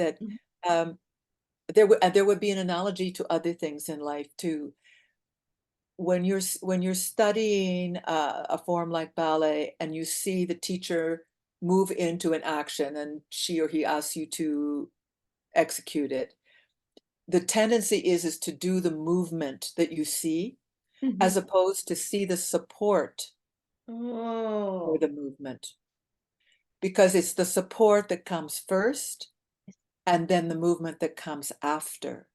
that Mhm. there would be an analogy to other things in life too. When you're studying a form like ballet and you see the teacher move into an action and she or he asks you to execute it, the tendency is to do the movement that you see as Mhm. opposed to see the support for Oh, the movement, because it's the support that comes first and then the movement that comes after.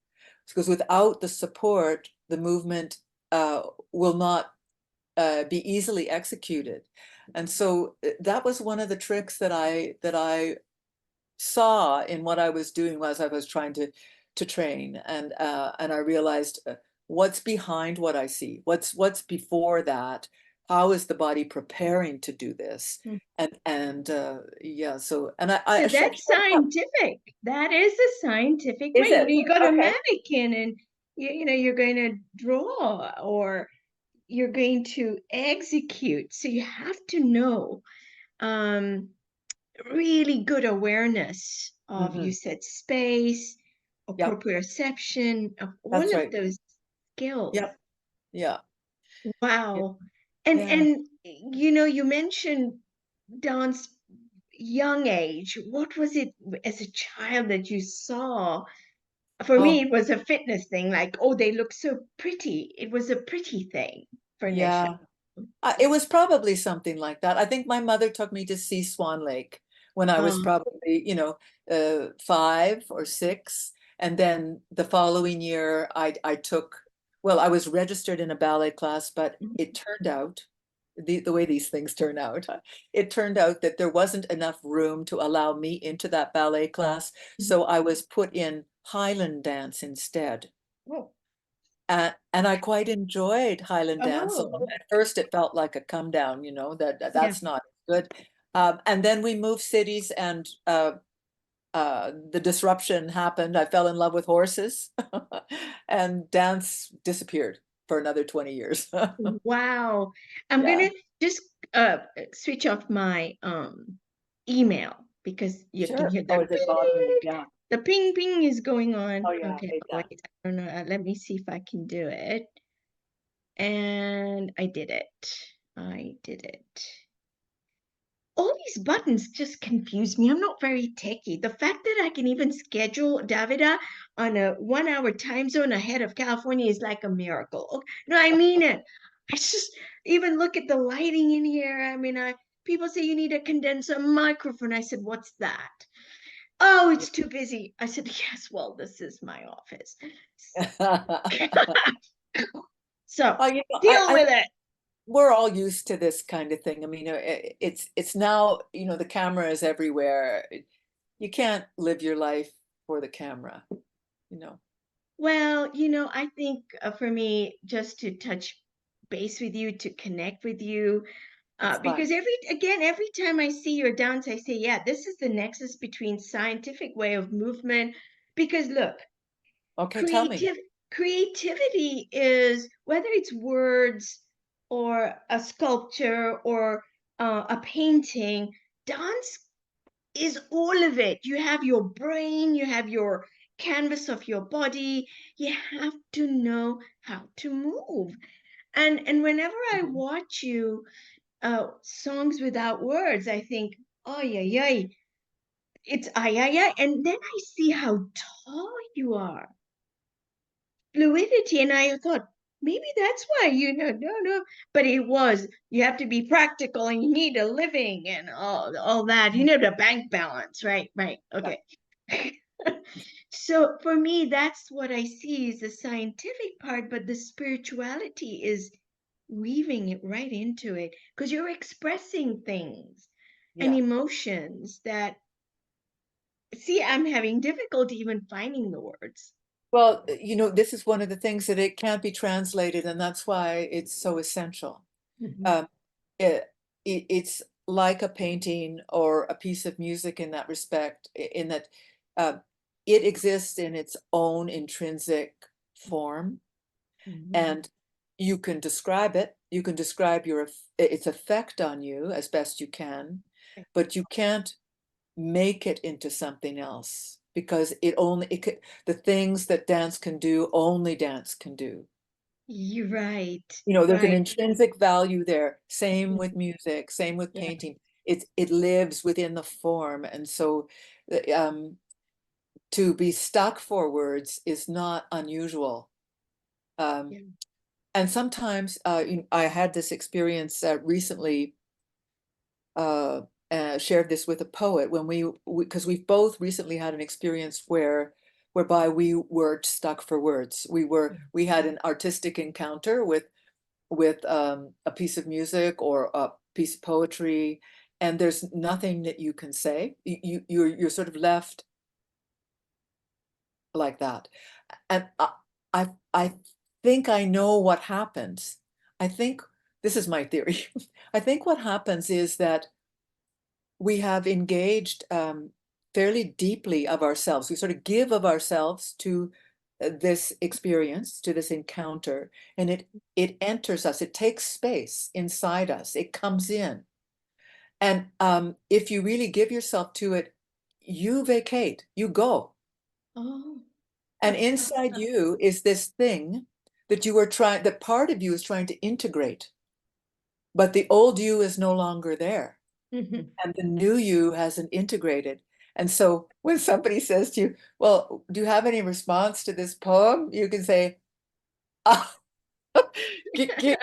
Because without the support, the movement will not be easily executed. And so that was one of the tricks that I saw in what I was doing as I was trying to train, and I realized what's behind what I see, what's before that, how is the body preparing to do this, mm. and yeah, so and So I that's scientific. That is a scientific way. is it You got a okay? mannequin and you're going to draw or you're going to execute. So you have to know um, really good awareness of, you Hmm. said, space, Yep, proprioception, of all that's of right. those skills. Yep, yeah, yeah, Wow. yeah. And you mentioned dance young age. What was it as a child that you saw? For me, Oh, it was a fitness thing, like, oh, they look so pretty. It was a pretty thing for Nisha. yeah. It was probably something like that. I think my mother took me to see Swan Lake when I was Um, probably, 5 or 6. And then the following year, I took, well, I was registered in a ballet class, but it turned out, the way these things turn out, it turned out that there wasn't enough room to allow me into that ballet class. So I was put in Highland dance instead. oh, And I quite enjoyed Highland dance. oh, At first, it felt like a come down, yeah. that's not good. And then we moved cities, and the disruption happened. I fell in love with horses, and dance disappeared for another 20 years. Wow. I'm Yeah, gonna just switch off my email because you can sure. hear Oh, the is it bothering you? Yeah. the ping ping is going on. Oh, yeah, I Okay, hate wait, that. I don't know. Let me see if I can do it. And I did it. I did it. All these buttons just confuse me. I'm not very techy. The fact that I can even schedule Davida on a 1 hour time zone ahead of California is like a miracle. Okay. No, I mean it. I just even look at the lighting in here. I mean, people say you need a condenser microphone. I said, what's that? Oh, it's too busy. I said, yes, well, this is my office. So Oh, deal I with it. we're all used to this kind of thing. I mean, it's now, the camera is everywhere. You can't live your life for the camera, you know. Well, I think for me, just to touch base with you, to connect with you, It's fun. because every time I see your dance, I say, yeah, this is the nexus between scientific way of movement. Because look, Okay, tell me. creative creativity is whether it's words or a sculpture or a painting, dance is all of it. You have your brain, you have your canvas of your body. You have to know how to move. And whenever I Mhm. watch you songs without words, I think, oh yeah, yeah, it's ay ay ay. And then I see how tall you are, fluidity, and I thought maybe that's why no, but it was you have to be practical and you need a living and all that. You know the bank balance, right, Yeah. okay. So for me, that's what I see is the scientific part, but the spirituality is weaving it right into it because you're expressing things and Yeah. emotions that, see, I'm having difficulty even finding the words. Well, this is one of the things that it can't be translated, and that's why it's so essential. Mhm. Um, it's like a painting or a piece of music in that respect, in that uh, it exists in its own intrinsic form, Mhm. and you can describe it. You can describe its effect on you as best you can, but you can't make it into something else. because the things that dance can do, only dance can do. You're right. There's an Right. intrinsic value there. Same with Mhm. music, same with Yeah. painting. It lives within the form. And so to be stuck for words is not unusual. Um, Yeah. and sometimes I had this experience recently, uh, shared this with a poet when because we've both recently had an experience whereby we were stuck for words. We had an artistic encounter with a piece of music or a piece of poetry, and there's nothing that you can say. You're sort of left like that. And I think I know what happens. I think this is my theory. I think what happens is that we have engaged fairly deeply of ourselves. We sort of give of ourselves to this experience, to this encounter, and it enters us. It takes space inside us. It comes in, and if you really give yourself to it, you vacate. You go, Oh. and inside you is this thing that you are trying. That part of you is trying to integrate, but the old you is no longer there. Mhm. And the new you hasn't integrated. And so when somebody says to you, well, do you have any response to this poem? You can say, ah, give me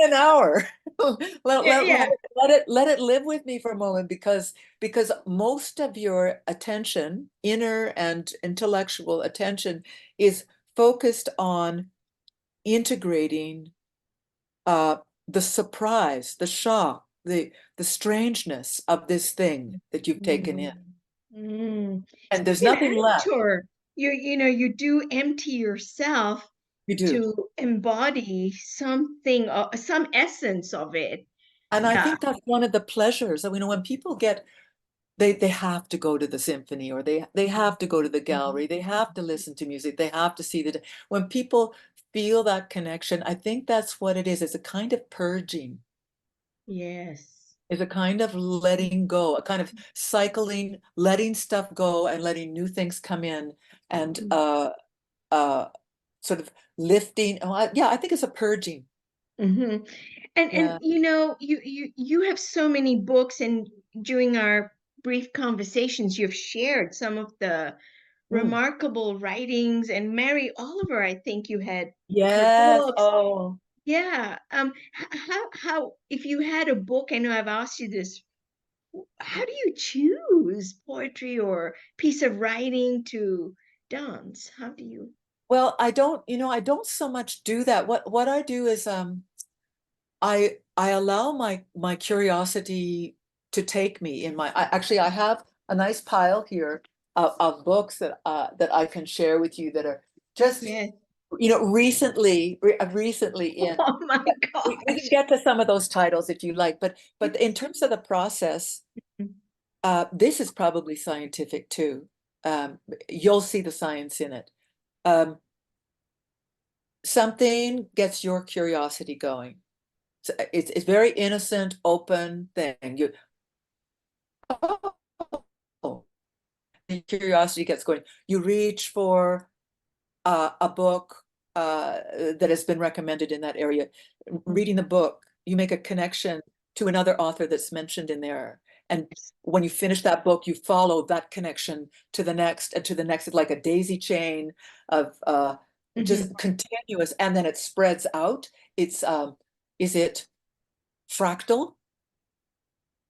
an hour. let, Yeah, let, let, yeah. it, let it live with me for a moment, because most of your attention, inner and intellectual attention, is focused on integrating uh, the surprise, the shock, the strangeness of this thing that you've taken in. Mm. Mm. And there's Like an nothing left. actor, you do empty yourself You do. to embody something, some essence of it. And I Yeah. think that's one of the pleasures. When people they have to go to the symphony, or they have to go to the gallery, they have to listen to music, they have to see when people feel that connection, I think that's what it is. It's a kind of purging. Yes. Is a kind of letting go, a kind of cycling, letting stuff go and letting new things come in, and uh sort of lifting. Yeah, I think it's a purging. Hmm. And Yeah. you have so many books, and during our brief conversations, you've shared some of the Mm. remarkable writings. And Mary Oliver, I think you had her Yes. books. Oh, Yeah. How if you had a book, I know I've asked you this, how do you choose poetry or piece of writing to dance? How do you? well, I don't so much do that. What I do is I allow my curiosity to take me in actually I have a nice pile here of books that I can share with you that are just Yes. recently in. Oh my We can gosh. get to some of those titles if you like, but in terms of the process, this is probably scientific too. You'll see the science in it. Um, Something gets your curiosity going. So it's very innocent, open thing. Oh, the curiosity gets going. You reach for a book that has been recommended in that area. Reading the book, you make a connection to another author that's mentioned in there. And when you finish that book, you follow that connection to the next and to the next. It's like a daisy chain of Mhm. just continuous, and then it spreads out. Is it fractal?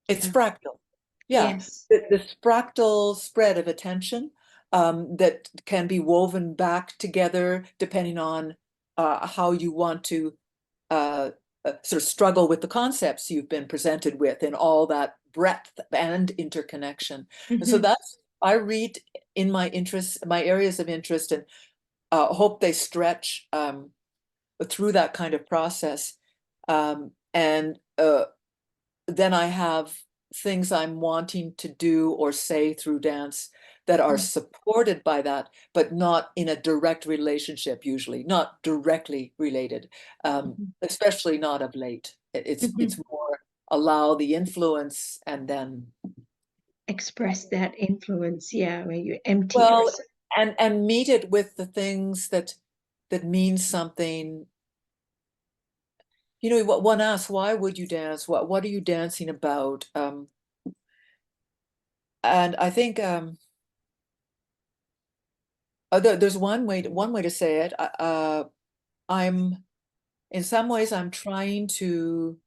It's Yeah. fractal. Yeah, Yes. the fractal spread of attention that can be woven back together depending on how you want to sort of struggle with the concepts you've been presented with in all that breadth and interconnection. And so Mhm. I read in my interests, my areas of interest, and hope they stretch through that kind of process. And then I have things I'm wanting to do or say through dance that are supported by that, but not in a direct relationship, usually, not directly related, Mhm. especially not of late. It's Mhm. more allow the influence and then express that influence, yeah, where you empty Well, yourself. and meet it with the things that mean something. You know, what one asks, why would you dance? What are you dancing about? And I think there's one way to say it. I'm in some ways I'm trying to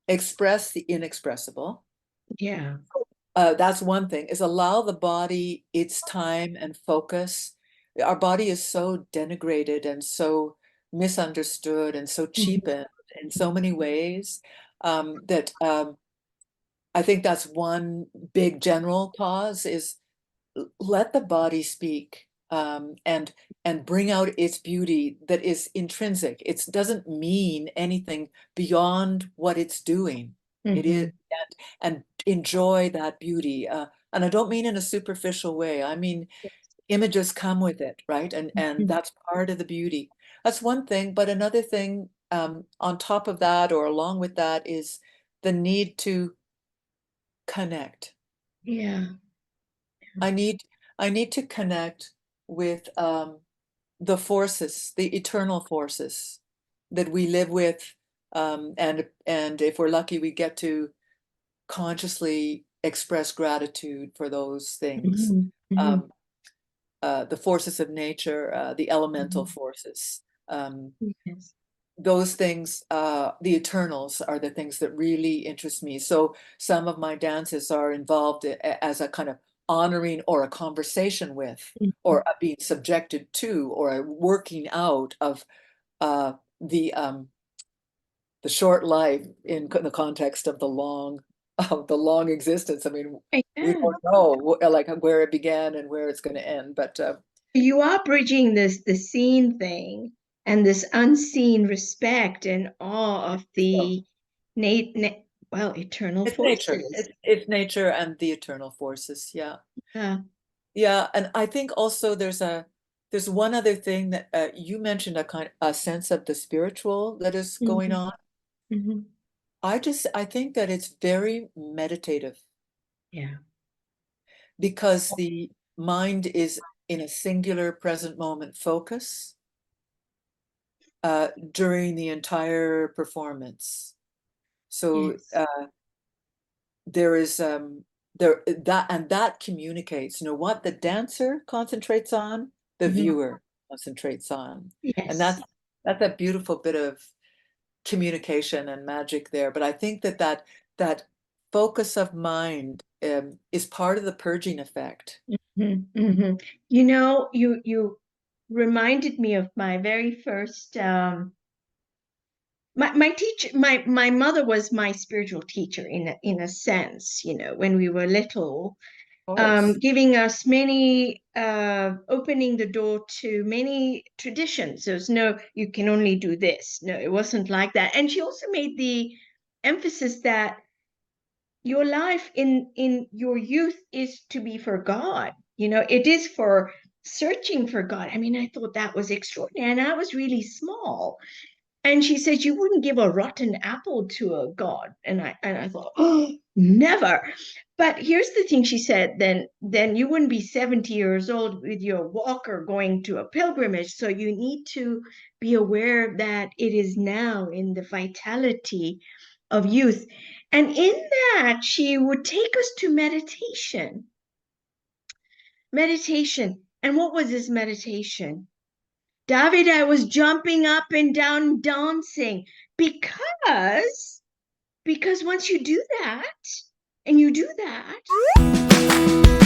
express the inexpressible. Yeah. That's one thing, is allow the body its time and focus. Our body is so denigrated and so misunderstood and so Mhm. cheapened in so many ways, that I think that's one big general cause, is let the body speak, and bring out its beauty that is intrinsic. It doesn't mean anything beyond what it's doing. It is, Mhm. and enjoy that beauty. And I don't mean in a superficial way. I mean images come with it, right? And Mhm. that's part of the beauty. That's one thing. But another thing, on top of that or along with that, is the need to connect. Yeah. I need I need to connect with the forces, the eternal forces that we live with, and if we're lucky, we get to consciously express gratitude for those things. Mhm. Mhm. Um, the forces of nature, the elemental Mhm. forces. Yes. Those things, the eternals, are the things that really interest me. So some of my dances are involved as a kind of honoring or a conversation with, or Mhm. a being subjected to, or a working out of uh, the um, the short life in the context of the long existence. I mean, we Yeah. don't know like where it began and where it's going to end, but You are bridging the seen thing and this unseen respect and awe of so the well, eternal it's nature. forces. It's nature and the eternal forces. Yeah. Yeah. Yeah, and I think also there's one other thing that you mentioned, a sense of the spiritual that is going Mhm. on. Mhm. I think that it's very meditative, Yeah. because the mind is in a singular present moment focus during the entire performance. So Yes. there is there that and that communicates, what the dancer concentrates on, the Mhm. viewer concentrates on. And Yes. that's a beautiful bit of communication and magic there. But I think that focus of mind is part of the purging effect. Mhm. Mhm. You know, you reminded me of my very first my teacher, my mother was my spiritual teacher in a sense, when we were little, Of course. giving us many, opening the door to many traditions. There's no, you can only do this. No, it wasn't like that. And she also made the emphasis that your life in your youth is to be for God. It is for searching for God. I mean, I thought that was extraordinary. And I was really small. And she said, you wouldn't give a rotten apple to a god. And I thought, oh, never. But here's the thing, she said, then you wouldn't be 70 years old with your walker going to a pilgrimage. So you need to be aware that it is now in the vitality of youth. And in that, she would take us to meditation. Meditation. And what was this meditation? Davida was jumping up and down dancing because because once you do that and you do that